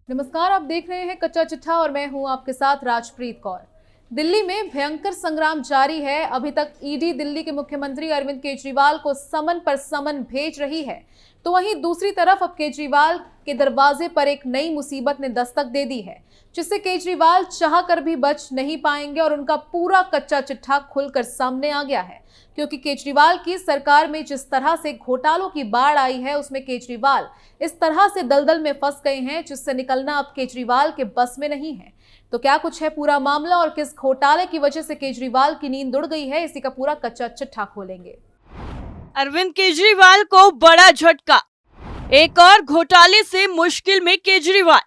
नमस्कार, आप देख रहे हैं कच्चा चिट्ठा और मैं हूं आपके साथ राजप्रीत कौर। दिल्ली में भयंकर संग्राम जारी है। अभी तक ईडी दिल्ली के मुख्यमंत्री अरविंद केजरीवाल को समन पर समन भेज रही है, तो वहीं दूसरी तरफ अब केजरीवाल के दरवाजे पर एक नई मुसीबत ने दस्तक दे दी है, जिससे केजरीवाल चाह कर भी बच नहीं पाएंगे और उनका पूरा कच्चा चिट्ठा खुलकर सामने आ गया है। क्योंकि केजरीवाल की सरकार में जिस तरह से घोटालों की बाढ़ आई है, उसमें केजरीवाल इस तरह से दलदल में फंस गए हैं जिससे निकलना अब केजरीवाल के बस में नहीं है। तो क्या कुछ है पूरा मामला और किस घोटाले की वजह से केजरीवाल की नींद उड़ गई है, इसी का पूरा कच्चा चिट्ठा खोलेंगे। अरविंद केजरीवाल को बड़ा झटका, एक और घोटाले से मुश्किल में केजरीवाल।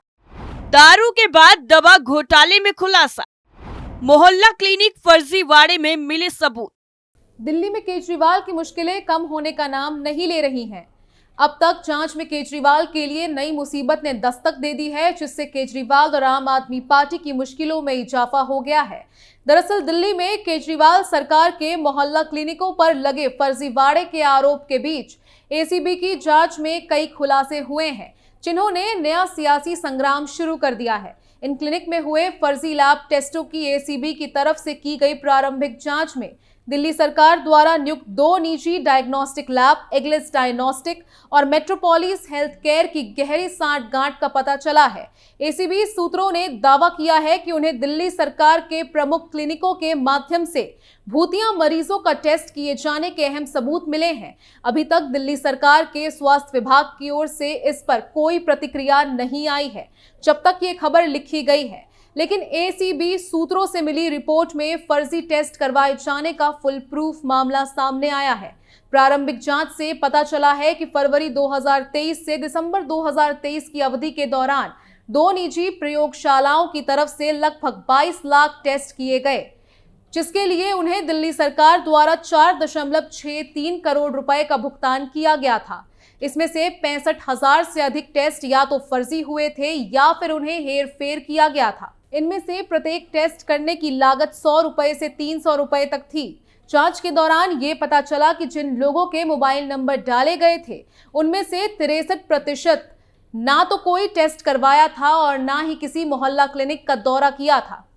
दारू के बाद दवा घोटाले में खुलासा, मोहल्ला क्लिनिक फर्जीवाड़े में मिले सबूत। दिल्ली में केजरीवाल की मुश्किलें कम होने का नाम नहीं ले रही हैं। अब तक जांच में केजरीवाल के लिए नई मुसीबत ने दस्तक दे दी है, जिससे केजरीवाल और आम आदमी पार्टी की मुश्किलों में इजाफा हो गया है। दरअसल दिल्ली में केजरीवाल सरकार के मोहल्ला क्लिनिकों पर लगे फर्जीवाड़े के आरोप के बीच एसीबी की जांच में कई खुलासे हुए हैं, जिन्होंने नया सियासी संग्राम शुरू कर दिया है। इन क्लिनिक में हुए फर्जी लैब टेस्टों की एसीबी की तरफ से की गई प्रारंभिक जांच में दिल्ली सरकार द्वारा नियुक्त 2 निजी डायग्नोस्टिक लैब, एग्लिस डायग्नोस्टिक और मेट्रोपोलिस हेल्थ केयर की गहरी सांठगांठ का पता चला है। एसीबी सूत्रों ने दावा किया है कि उन्हें दिल्ली सरकार के प्रमुख क्लिनिकों के माध्यम से भूतिया मरीजों का टेस्ट किए जाने के अहम सबूत मिले हैं। अभी तक दिल्ली सरकार के स्वास्थ्य विभाग की ओर से इस पर कोई प्रतिक्रिया नहीं आई है, जब तक ये खबर लिखी गई है। लेकिन एसीबी सूत्रों से मिली रिपोर्ट में फर्जी टेस्ट करवाए जाने का फुल प्रूफ मामला सामने आया है। प्रारंभिक जांच से पता चला है कि फरवरी 2023 से दिसंबर 2023 की अवधि के दौरान 2 निजी प्रयोगशालाओं की तरफ से लगभग 22 लाख टेस्ट किए गए, जिसके लिए उन्हें दिल्ली सरकार द्वारा 4.63 करोड़ रुपए का भुगतान किया गया था। इसमें से 65,000 से अधिक टेस्ट या तो फर्जी हुए थे या फिर उन्हें हेर फेर किया गया था। इनमें से प्रत्येक टेस्ट करने की लागत 100 रुपए से 300 रुपए तक थी। जांच के दौरान ये पता चला कि जिन लोगों के मोबाइल नंबर डाले गए थे, उनमें से 63% ना तो कोई टेस्ट करवाया था और ना ही किसी मोहल्ला क्लिनिक का दौरा किया था।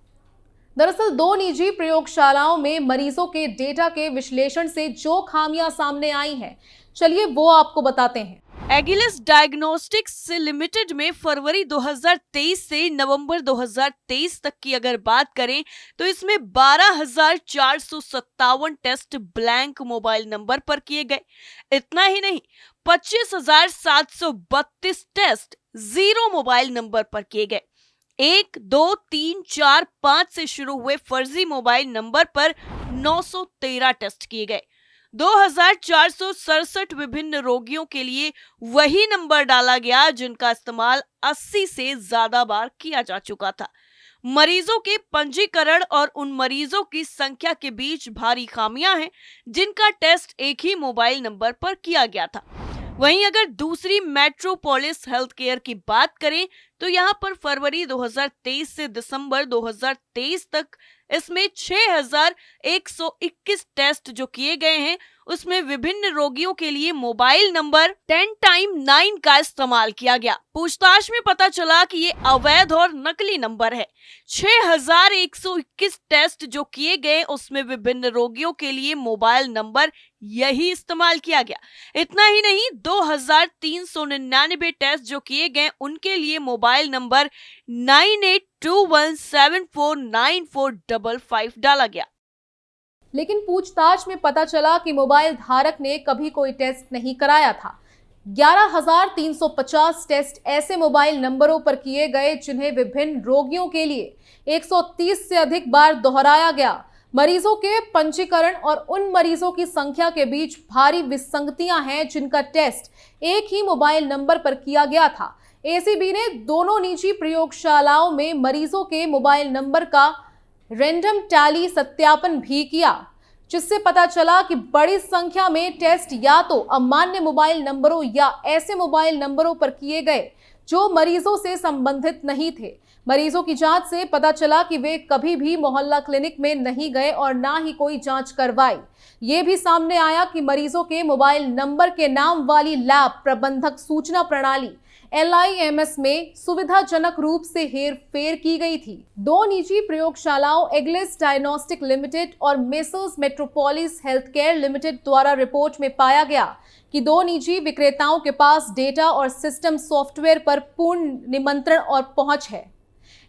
दरअसल 2 निजी प्रयोगशालाओं में मरीजों के डेटा के विश्लेषण से जो खामियां सामने आई हैं, चलिए वो आपको बताते हैं। एगिलिस डायग्नोस्टिक्स लिमिटेड में फरवरी 2023 से नवंबर 2023 तक की अगर बात करें तो इसमें 12,457 टेस्ट ब्लैंक मोबाइल नंबर पर किए गए। इतना ही नहीं, 25,732 टेस्ट जीरो मोबाइल नंबर पर किए गए। 1, 2, 3, 4, 5 से शुरू हुए फर्जी मोबाइल नंबर पर 913 टेस्ट किए गए। 2,467 विभिन्न रोगियों के लिए वही नंबर डाला गया जिनका इस्तेमाल 80 से ज्यादा बार किया जा चुका था। मरीजों के पंजीकरण और उन मरीजों की संख्या के बीच भारी खामियां हैं जिनका टेस्ट एक ही मोबाइल नंबर पर किया गया था। वहीं अगर दूसरी मेट्रोपोलिस हेल्थ केयर की बात करें तो यहां पर फरवरी 2023 से दिसंबर 2023 तक इसमें 6,121 टेस्ट जो किए गए हैं, उसमें विभिन्न रोगियों के लिए मोबाइल नंबर 10x9 का इस्तेमाल किया गया। पूछताछ में पता चला कि ये अवैध और नकली नंबर है। 6,121 टेस्ट जो किए गए उसमें विभिन्न रोगियों के लिए मोबाइल नंबर यही इस्तेमाल किया गया। इतना ही नहीं, 2,399 टेस्ट जो किए गए उनके लिए मोबाइल नंबर 9821749455 डाला गया। लेकिन पूछताछ में पता चला कि मोबाइल धारक ने कभी कोई टेस्ट नहीं कराया था। 11,350 टेस्ट ऐसे मोबाइल नंबरों पर किए गए जिन्हें विभिन्न रोगियों के लिए 130 से अधिक बार दोहराया गया। मरीजों के पंजीकरण और उन मरीजों की संख्या के बीच भारी विसंगतियां हैं जिनका टेस्ट एक ही मोबाइल नंबर पर किया गया था। एसीबी ने दोनों निजी प्रयोगशालाओं में मरीजों के मोबाइल नंबर का रैंडम टैली सत्यापन भी किया, जिससे पता चला कि बड़ी संख्या में टेस्ट या तो अमान्य मोबाइल नंबरों या ऐसे मोबाइल नंबरों पर किए गए जो मरीजों से संबंधित नहीं थे। मरीजों की जांच से पता चला कि वे कभी भी मोहल्ला क्लिनिक में नहीं गए और ना ही कोई जांच करवाई। ये भी सामने आया कि मरीजों के मोबाइल नंबर के नाम वाली लैब प्रबंधक सूचना प्रणाली LIMS में सुविधाजनक रूप से हेरफेर की गई थी। 2 निजी प्रयोगशालाओं एग्लिस डायग्नोस्टिक लिमिटेड और मेसर्स मेट्रोपोलिस हेल्थकेयर लिमिटेड द्वारा रिपोर्ट में पाया गया कि 2 निजी विक्रेताओं के पास डेटा और सिस्टम सॉफ्टवेयर पर पूर्ण नियंत्रण और पहुंच है,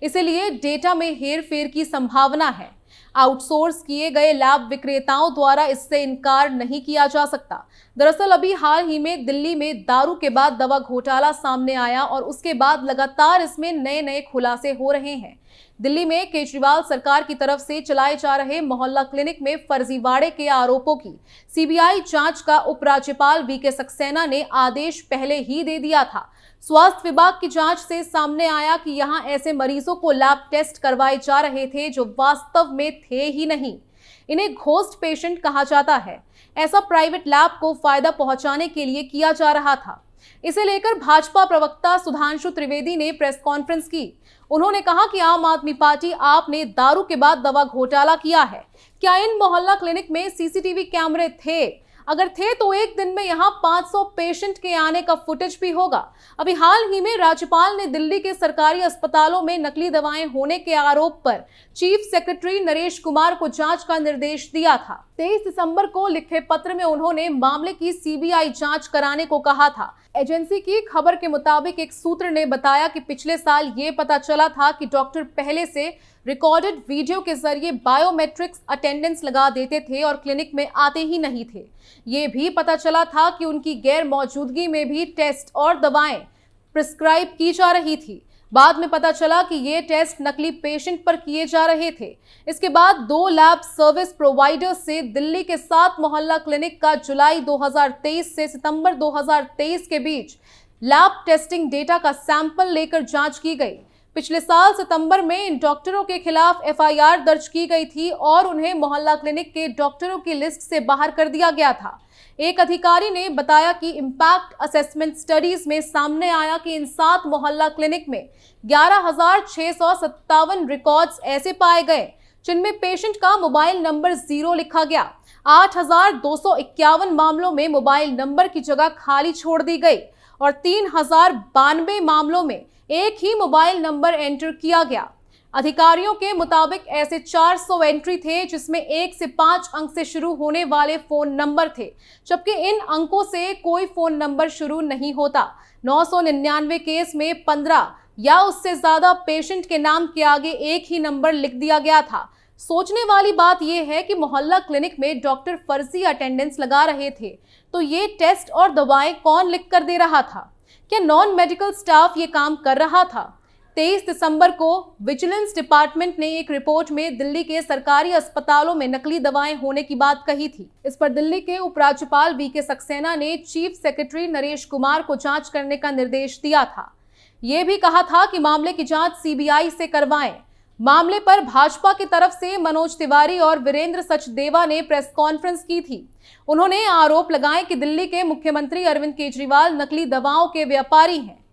इसलिए डेटा में हेरफेर की संभावना है। आउटसोर्स किए गए लैब विक्रेताओं द्वारा इससे इनकार नहीं किया जा सकता। दरअसल अभी हाल ही में दिल्ली में दारू के बाद दवा घोटाला सामने आया और उसके बाद लगातार इसमें नए नए खुलासे हो रहे हैं। दिल्ली में केजरीवाल सरकार की तरफ से चलाए जा रहे मोहल्ला क्लिनिक में फर्जीवाड़े के आरोपों की सीबीआई जांच का उपराज्यपाल वीके सक्सेना ने आदेश पहले ही दे दिया था। स्वास्थ्य विभाग की जांच से सामने आया कि यहां ऐसे मरीजों को लैब टेस्ट करवाए जा रहे थे जो वास्तव में थे ही नहीं। इन्हें घोस्ट पेशेंट कहा जाता है। ऐसा प्राइवेट लैब को फायदा पहुंचाने के लिए किया जा रहा था। इसे लेकर भाजपा प्रवक्ता सुधांशु त्रिवेदी ने प्रेस कॉन्फ्रेंस की। उन्होंने कहा कि आम आदमी पार्टी आपने दारू के बाद दवा घोटाला किया है। क्या इन मोहल्ला क्लिनिक में सीसीटीवी कैमरे थे? अगर थे तो एक दिन में यहाँ 500 पेशेंट के आने का फुटेज भी होगा। अभी हाल ही में राज्यपाल ने दिल्ली के सरकारी अस्पतालों में नकली दवाएं होने के आरोप पर चीफ सेक्रेटरी नरेश कुमार को जांच का निर्देश दिया था। 23 दिसंबर को लिखे पत्र में उन्होंने मामले की सीबीआई जांच कराने को कहा था। एजेंसी की खबर के मुताबिक एक सूत्र ने बताया कि पिछले साल ये पता चला था कि डॉक्टर पहले से रिकॉर्डेड वीडियो के जरिए बायोमेट्रिक्स अटेंडेंस लगा देते थे और क्लिनिक में आते ही नहीं थे। ये भी पता चला था कि उनकी गैर मौजूदगी में भी टेस्ट और दवाएं प्रिस्क्राइब की जा रही थी। बाद में पता चला कि ये टेस्ट नकली पेशेंट पर किए जा रहे थे। इसके बाद 2 लैब सर्विस प्रोवाइडर्स से दिल्ली के 7 मोहल्ला क्लिनिक का जुलाई 2023 से सितंबर 2023 के बीच लैब टेस्टिंग डेटा का सैंपल लेकर जांच की गई। पिछले साल सितंबर में इन डॉक्टरों के खिलाफ FIR दर्ज की गई थी और उन्हें मोहल्ला क्लिनिक के डॉक्टरों की लिस्ट से बाहर कर दिया गया था। एक अधिकारी ने बताया कि इम्पैक्ट असेसमेंट स्टडीज में सामने आया कि इन 7 मोहल्ला क्लिनिक में 11,657 रिकॉर्ड्स ऐसे पाए गए जिनमें पेशेंट का मोबाइल नंबर 0 लिखा गया। 8,251 मामलों में मोबाइल नंबर की जगह खाली छोड़ दी गई और 3,092 मामलों में एक ही मोबाइल नंबर एंटर किया गया। अधिकारियों के मुताबिक ऐसे 400 एंट्री थे जिसमें 1 से 5 अंक से शुरू होने वाले फोन नंबर थे, जबकि इन अंकों से कोई फोन नंबर शुरू नहीं होता। 999 केस में 15 या उससे ज्यादा पेशेंट के नाम के आगे एक ही नंबर लिख दिया गया था। सोचने वाली बात यह है कि मोहल्ला क्लिनिक में डॉक्टर फर्जी अटेंडेंस लगा रहे थे, तो ये टेस्ट और दवाएं कौन लिख कर दे रहा था? क्या नॉन मेडिकल स्टाफ ये काम कर रहा था? 23 दिसंबर को विजिलेंस डिपार्टमेंट ने एक रिपोर्ट में दिल्ली के सरकारी अस्पतालों में नकली दवाएं होने की बात कही थी। इस पर दिल्ली के उपराज्यपाल वीके सक्सेना ने चीफ सेक्रेटरी नरेश कुमार को जांच करने का निर्देश दिया था। ये भी कहा था कि मामले की जांच सीबीआई से करवाएं। मामले पर भाजपा की तरफ से मनोज तिवारी और वीरेंद्र सचदेवा ने प्रेस कॉन्फ्रेंस की थी। उन्होंने आरोप लगाए कि दिल्ली के मुख्यमंत्री अरविंद केजरीवाल नकली दवाओं के व्यापारी हैं,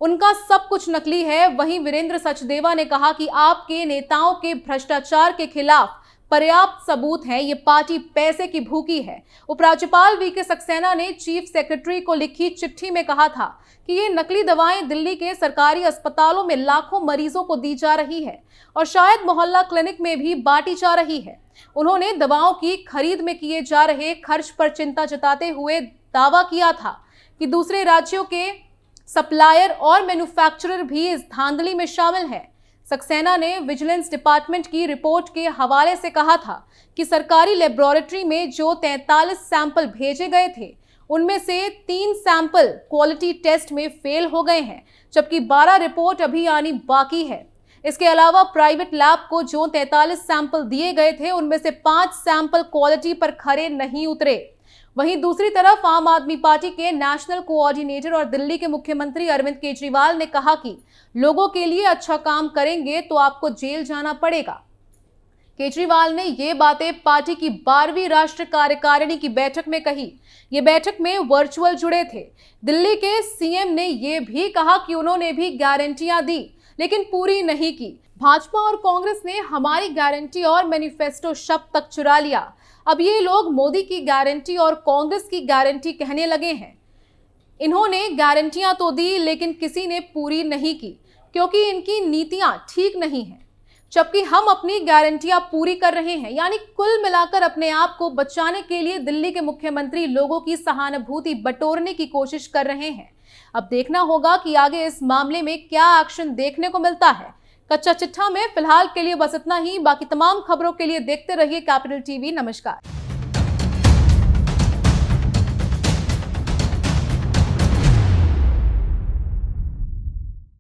उनका सब कुछ नकली है। वहीं वीरेंद्र सचदेवा ने कहा कि आपके नेताओं के भ्रष्टाचार के खिलाफ पर्याप्त सबूत हैं, ये पार्टी पैसे की भूखी है। उपराज्यपाल वीके सक्सेना ने चीफ सेक्रेटरी को लिखी चिट्ठी में कहा था कि ये नकली दवाएं दिल्ली के सरकारी अस्पतालों में लाखों मरीजों को दी जा रही है और शायद मोहल्ला क्लिनिक में भी बांटी जा रही है। उन्होंने दवाओं की खरीद में किए जा रहे खर्च पर चिंता जताते हुए दावा किया था कि दूसरे राज्यों के सप्लायर और मैन्युफैक्चरर भी इस धांधली में शामिल हैं। सक्सेना ने विजिलेंस डिपार्टमेंट की रिपोर्ट के हवाले से कहा था कि सरकारी लेबोरेटरी में जो 43 सैंपल भेजे गए थे, उनमें से 3 सैंपल क्वालिटी टेस्ट में फेल हो गए हैं, जबकि 12 रिपोर्ट अभी आनी बाकी है। इसके अलावा प्राइवेट लैब को जो 43 सैंपल दिए गए थे, उनमें से 5 सैंपल क्वालिटी पर खरे नहीं उतरे। वहीं दूसरी तरफ आम आदमी पार्टी के नेशनल कोऑर्डिनेटर और दिल्ली के मुख्यमंत्री अरविंद केजरीवाल ने कहा कि लोगों के लिए अच्छा काम करेंगे तो आपको जेल जाना पड़ेगा। केजरीवाल ने ये बातें पार्टी की 12वीं राष्ट्रीय कार्यकारिणी की बैठक में कही। ये बैठक में वर्चुअल जुड़े थे। दिल्ली के सीएम ने यह भी कहा कि उन्होंने भी गारंटियां दी लेकिन पूरी नहीं की। भाजपा और कांग्रेस ने हमारी गारंटी और मैनिफेस्टो शब्द तक चुरा लिया। अब ये लोग मोदी की गारंटी और कांग्रेस की गारंटी कहने लगे हैं। इन्होंने गारंटियां तो दी लेकिन किसी ने पूरी नहीं की क्योंकि इनकी नीतियां ठीक नहीं हैं। जबकि हम अपनी गारंटियां पूरी कर रहे हैं, यानी कुल मिलाकर अपने आप को बचाने के लिए दिल्ली के मुख्यमंत्री लोगों की सहानुभूति बटोरने की कोशिश कर रहे हैं। अब देखना होगा कि आगे इस मामले में क्या एक्शन देखने को मिलता है। कच्चा चिट्ठा में फिलहाल के लिए बस इतना ही। बाकी तमाम खबरों के लिए देखते रहिए कैपिटल टीवी। नमस्कार।